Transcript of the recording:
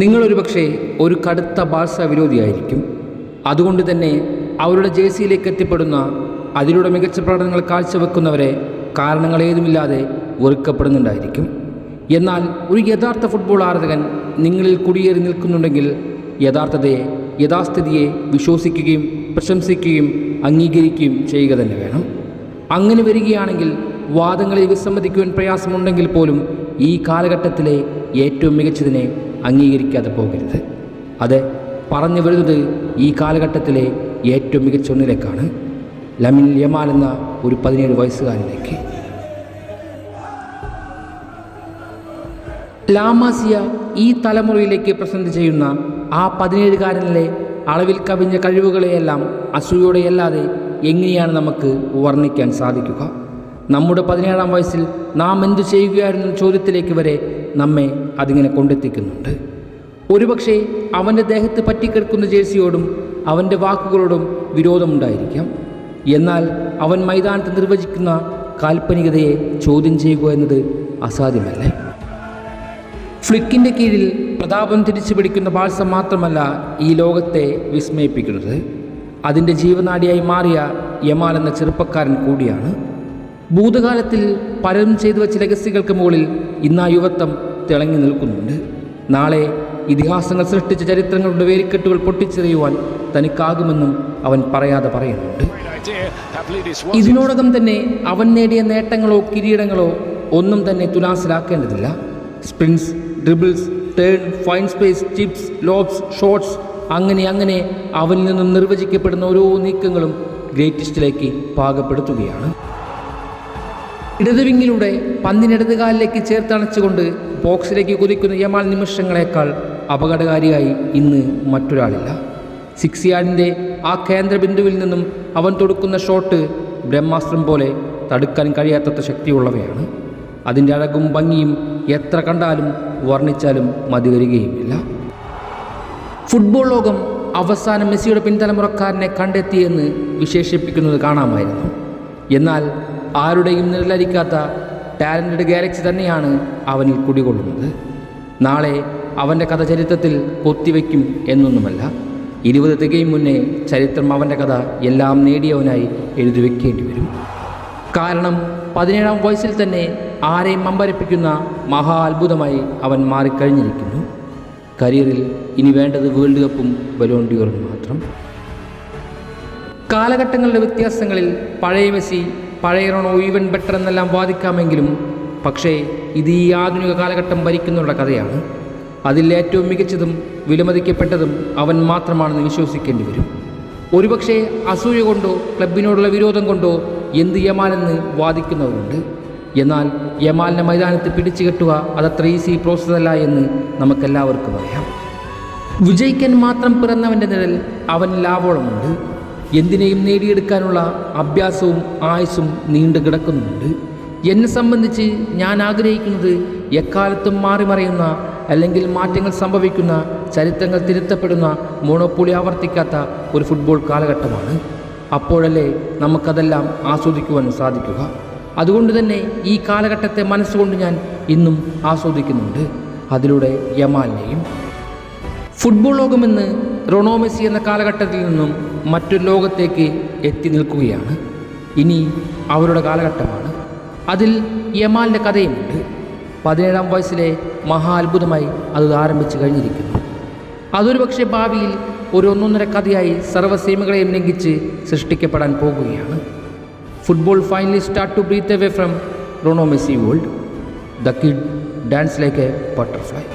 നിങ്ങളൊരു പക്ഷേ ഒരു കടുത്ത ബാഴ്സ വിരോധിയായിരിക്കും. അതുകൊണ്ട് തന്നെ അവരുടെ ജേഴ്സിയിലേക്ക് എത്തിപ്പെടുന്ന അതിലൂടെ മികച്ച പ്രകടനങ്ങൾ കാഴ്ചവെക്കുന്നവരെ കാരണങ്ങളേതുമില്ലാതെ വെറുക്കപ്പെടുന്നുണ്ടായിരിക്കും. എന്നാൽ ഒരു യഥാർത്ഥ ഫുട്ബോൾ ആരാധകൻ നിങ്ങളിൽ കുടിയേറി നിൽക്കുന്നുണ്ടെങ്കിൽ യഥാസ്ഥിതിയെ വിശ്വസിക്കുകയും പ്രശംസിക്കുകയും അംഗീകരിക്കുകയും ചെയ്യുക തന്നെ വേണം. അങ്ങനെ വരികയാണെങ്കിൽ വാദങ്ങളിൽ വിസമ്മതിക്കുവാൻ പ്രയാസമുണ്ടെങ്കിൽ പോലും ഈ കാലഘട്ടത്തിലെ ഏറ്റവും മികച്ചതിനെ അംഗീകരിക്കാതെ പോകരുത്. അത് പറഞ്ഞു വരുന്നത് ഈ കാലഘട്ടത്തിലെ ഏറ്റവും മികച്ച ഒന്നിലേക്കാണ്, ലമിൻ യമാൽ എന്ന ഒരു 17 വയസ്സുകാരനിലേക്ക്. ലാമാസിയ ഈ തലമുറയിലേക്ക് പ്രസന്റ് ചെയ്യുന്ന ആ 17കാരനിലെ അളവിൽ കവിഞ്ഞ കഴിവുകളെയെല്ലാം അസൂയോടെയല്ലാതെ എങ്ങനെയാണ് നമുക്ക് വർണ്ണിക്കാൻ സാധിക്കുക? നമ്മുടെ 17ാം വയസ്സിൽ നാം എന്തു ചെയ്യുകയായിരുന്ന ചോദ്യത്തിലേക്ക് വരെ നമ്മെ അതിങ്ങനെ കൊണ്ടെത്തിക്കുന്നുണ്ട്. ഒരുപക്ഷെ അവൻ്റെ ദേഹത്ത് പറ്റിക്കിടക്കുന്ന ജേഴ്സിയോടും അവൻ്റെ വാക്കുകളോടും വിരോധമുണ്ടായിരിക്കാം. എന്നാൽ അവൻ മൈതാനത്ത് നിർവചിക്കുന്ന കാൽപ്പനികതയെ ചോദ്യം ചെയ്യുക എന്നത് അസാധ്യമല്ലേ? ഫ്ലിക്കിൻ്റെ കീഴിൽ പ്രതാപം തിരിച്ചു പിടിക്കുന്ന ബാഴ്സ മാത്രമല്ല ഈ ലോകത്തെ വിസ്മയിപ്പിക്കുന്നത്, അതിൻ്റെ ജീവനാഡിയായി മാറിയ യമാൽ എന്ന ചെറുപ്പക്കാരൻ കൂടിയാണ്. ഭൂതകാലത്തിൽ പലരും ചെയ്തു വച്ച ലെഗസികൾക്ക് മുകളിൽ ഇന്ന് ആ യുവത്വം തിളങ്ങി നിൽക്കുന്നുണ്ട്. നാളെ ഇതിഹാസങ്ങൾ സൃഷ്ടിച്ച ചരിത്രങ്ങളുടെ വേലിക്കെട്ടുകൾ പൊട്ടിച്ചെറിയുവാൻ തനിക്കാകുമെന്നും അവൻ പറയാതെ പറയുന്നുണ്ട്. ഇതിനോടകം തന്നെ അവൻ നേടിയ നേട്ടങ്ങളോ കിരീടങ്ങളോ ഒന്നും തന്നെ തുലാസിലാക്കേണ്ടതില്ല. Sprints, dribbles, turn, fine space, chips, lobs, shots, അങ്ങനെ അവനിൽ നിന്നും നിർവചിക്കപ്പെടുന്ന ഓരോ നീക്കങ്ങളും ഗ്രേറ്റസ്റ്റിലേക്ക് പാകപ്പെടുത്തുകയാണ്. ഇടതുവിങ്ങിലൂടെ പന്തിനിടതുകാലിലേക്ക് ചേർത്തണച്ചുകൊണ്ട് ബോക്സിലേക്ക് കുതിക്കുന്ന യമാൽ നിമിഷങ്ങളെക്കാൾ അപകടകാരിയായി ഇന്ന് മറ്റൊരാളില്ല. 6 യാർഡിൻ്റെ ആ കേന്ദ്രബിന്ദുവിൽ നിന്നും അവൻ തൊടുക്കുന്ന ഷോട്ട് ബ്രഹ്മാസ്ത്രം പോലെ തടുക്കാൻ കഴിയാത്തത്ര ശക്തിയുള്ളവയാണ്. അതിൻ്റെ അഴകും ഭംഗിയും എത്ര കണ്ടാലും വർണ്ണിച്ചാലും മതി വരികയുമില്ല. ഫുട്ബോൾ ലോകം അവസാനം മെസ്സിയുടെ പിൻതലമുറക്കാരനെ കണ്ടെത്തിയെന്ന് വിശേഷിപ്പിക്കുന്നത് കാണാമായിരുന്നു. എന്നാൽ ആരുടെയും നിഴലരിക്കാത്ത ടാലൻറ്റഡ് ഗാലക്സി തന്നെയാണ് അവനിൽ കുടികൊള്ളുന്നത്. നാളെ അവൻ്റെ കഥ ചരിത്രത്തിൽ കൊത്തിവെക്കും എന്നൊന്നുമല്ല, 20 തികയും മുന്നേ ചരിത്രം അവൻ്റെ കഥ എല്ലാം നേടിയവനായി എഴുതി വയ്ക്കേണ്ടി വരും. കാരണം 17ാം വയസ്സിൽ തന്നെ ആരെയും അമ്പരപ്പിക്കുന്ന മഹാ അത്ഭുതമായി അവൻ മാറിക്കഴിഞ്ഞിരിക്കുന്നു. കരിയറിൽ ഇനി വേണ്ടത് വേൾഡ് കപ്പും ബലോൺ ഡിയോറും മാത്രം. കാലഘട്ടങ്ങളുടെ വ്യത്യാസങ്ങളിൽ പഴയ മെസ്സി, പഴയ റൊണോ ഈവൻ ബെറ്റർ എന്നെല്ലാം വാദിക്കാമെങ്കിലും പക്ഷേ ഇത് ഈ ആധുനിക കാലഘട്ടം ഭരിക്കുന്നവരുടെ കഥയാണ്. അതിൽ ഏറ്റവും മികച്ചതും വിലമതിക്കപ്പെട്ടതും അവൻ മാത്രമാണെന്ന് വിശ്വസിക്കേണ്ടി വരും. ഒരുപക്ഷെ അസൂയ കൊണ്ടോ ക്ലബിനോടുള്ള വിരോധം കൊണ്ടോ എന്ത് യമാലെന്ന് വാദിക്കുന്നവരുണ്ട്. എന്നാൽ യമാലിനെ മൈതാനത്ത് പിടിച്ചു കെട്ടുക അതത്ര ഈസി പ്രോസസ്സല്ല എന്ന് നമുക്കെല്ലാവർക്കും അറിയാം. വിജയിക്കാൻ മാത്രം പിറന്നവൻ്റെ നിഴൽ അവനിൽ ആവോളമുണ്ട്. എന്തിനേയും നേടിയെടുക്കാനുള്ള അഭ്യാസവും ആയുസ്സും നീണ്ടു കിടക്കുന്നുണ്ട്. എന്നെ സംബന്ധിച്ച് ഞാൻ ആഗ്രഹിക്കുന്നത് എക്കാലത്തും മാറിമറിയുന്ന അല്ലെങ്കിൽ മാറ്റങ്ങൾ സംഭവിക്കുന്ന, ചരിത്രങ്ങൾ തിരുത്തപ്പെടുന്ന, മോണോപ്പൊളി ആവർത്തിക്കാത്ത ഒരു ഫുട്ബോൾ കാലഘട്ടമാണ്. അപ്പോഴല്ലേ നമുക്കതെല്ലാം ആസ്വദിക്കുവാൻ സാധിക്കുക. അതുകൊണ്ട് തന്നെ ഈ കാലഘട്ടത്തെ മനസ്സുകൊണ്ട് ഞാൻ ഇന്നും ആസ്വദിക്കുന്നുണ്ട്, അതിലൂടെ യമാലിനെയും. ഫുട്ബോൾ ലോകമെന്ന് റൊണോ, മെസ്സി എന്ന കാലഘട്ടത്തിൽ നിന്നും മറ്റൊരു ലോകത്തേക്ക് എത്തി നിൽക്കുകയാണ്. ഇനി അവരുടെ കാലഘട്ടമാണ്. അതിൽ യമാലിൻ്റെ കഥയുമുണ്ട്. 17ാം വയസ്സിലെ മഹാ അത്ഭുതമായി അത് ആരംഭിച്ചു കഴിഞ്ഞിരിക്കുന്നു. അതൊരു പക്ഷേ ഭാവിയിൽ ഒരു ഒന്നൊന്നര കഥയായി സർവ്വസീമകളെയും ലംഘിച്ച് സൃഷ്ടിക്കപ്പെടാൻ പോകുകയാണ്. Football finally start to breathe away from Rono Messi world. The kid dance like a butterfly.